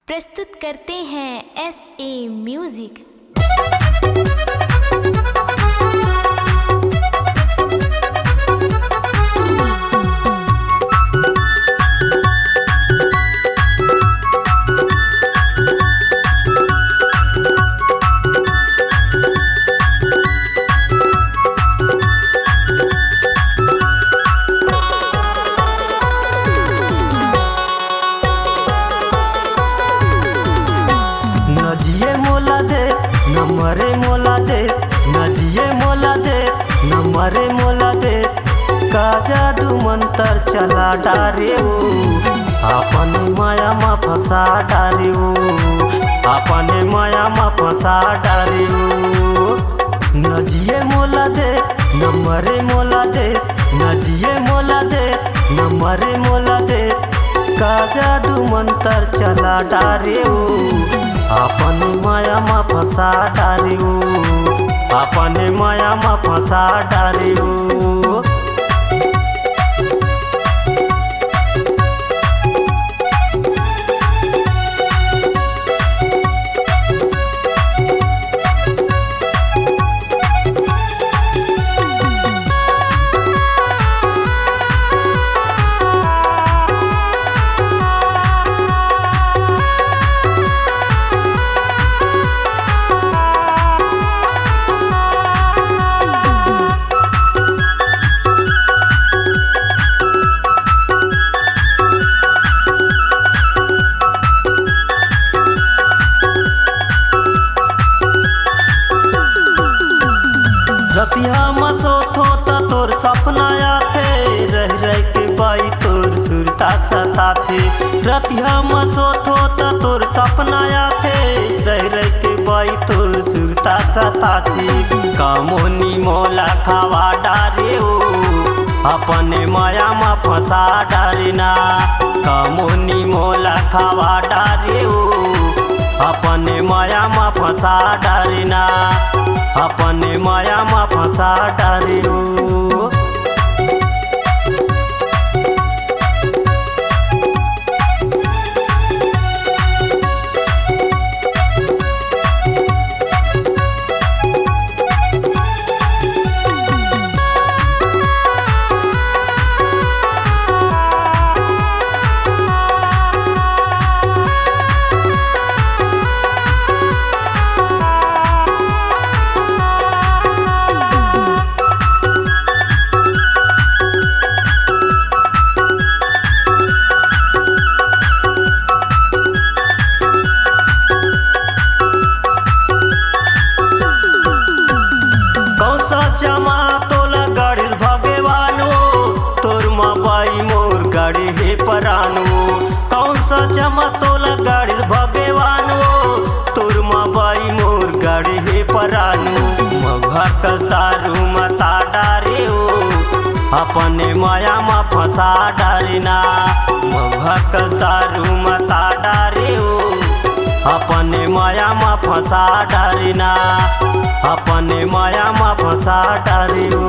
प्रस्तुत करते हैं SA म्यूजिक। नजिए मोला दे नमरे मोला दे, नजिए मोला दे नमरे मोला दे, का जादू मंतर चला डारे अपने माया मा फंसा डारे, अपने माया मा फंसा डारे। नजिए मोला दे नमरे मोला दे, नजिए मोला दे नमरे मोला दे, का जादू मंतर चला डारे अपने माया मा फंसा डारियो, अपने माया मा फंसा डारियो। रतिया मसोथो त तोर सपना आथे, रह रह के बाई तोर सुरता सताथे। रतिया मसोथो त तोर सपना आथे, रह रह के बाई तोर सुरता सताथे। कामोनी मोला खावा डारे अपने माया मा फंसा डारे ना, कामोनी मोला खावा डारे अपने माया मा फंसा डारे ना, अपने माया मा फंसा डारियो। चमा तोला गाड़ी भगवानो, तोर माँ बाई मोर गाड़ी हे परानो। कौन सा चमा तोला गाड़ी भगवानो, तोर माँ बाई मोर गाड़ी हे परानो। मघा कस्तारू मता डारे अपने माया मा फंसा डारे ना, मघा कस्तारू मता डारे अपने माया मा फंसा डारे ना, अपने माया मा फंसा डारियो।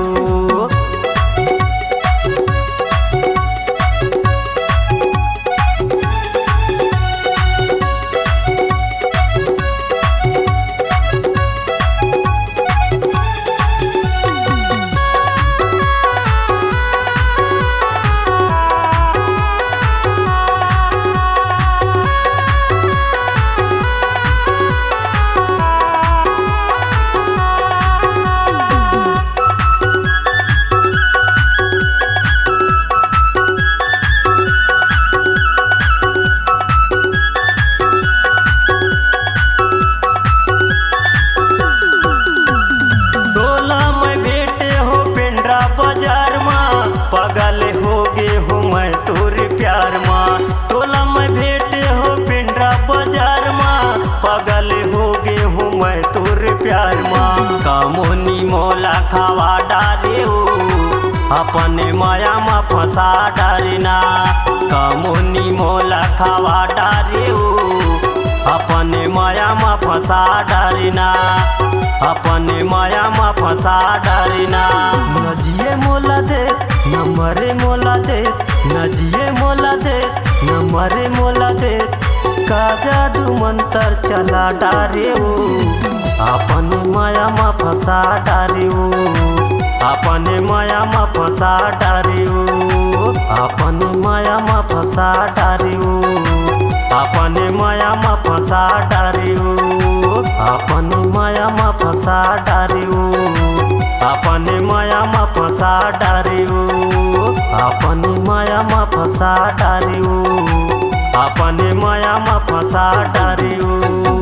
पगल हो गे हो मैं तोरे प्यार माँ, तोला मैं भेटे हो पिंडरा बाजार माँ, पगल हो गे हो मैं तोरे प्यार माँ। कामोनी मोला खावा डारे अपने माया मा फंसा डारे ना, कामोनी मोला खावा डारे अपने माया मा फंसा डारे ना, अपने माया मा फंसा डारे ना। नजिए मोला दे नमरे मोला दे, नजिए मोला दे नमरे मोला दे, का जादू मंतर चला डारे हो, अपने माया में फंसा डारे हो, अपने माया में फंसा डारे हो, अपने माया में फंसा डारे हो, अपने माया में फंसा डारे हो, अपने माया में फंसा डारे हो, अपने माया में फंसा डारे हो, अपने माया में फंसा डारे हो, अपने माया में फंसा डारे हो।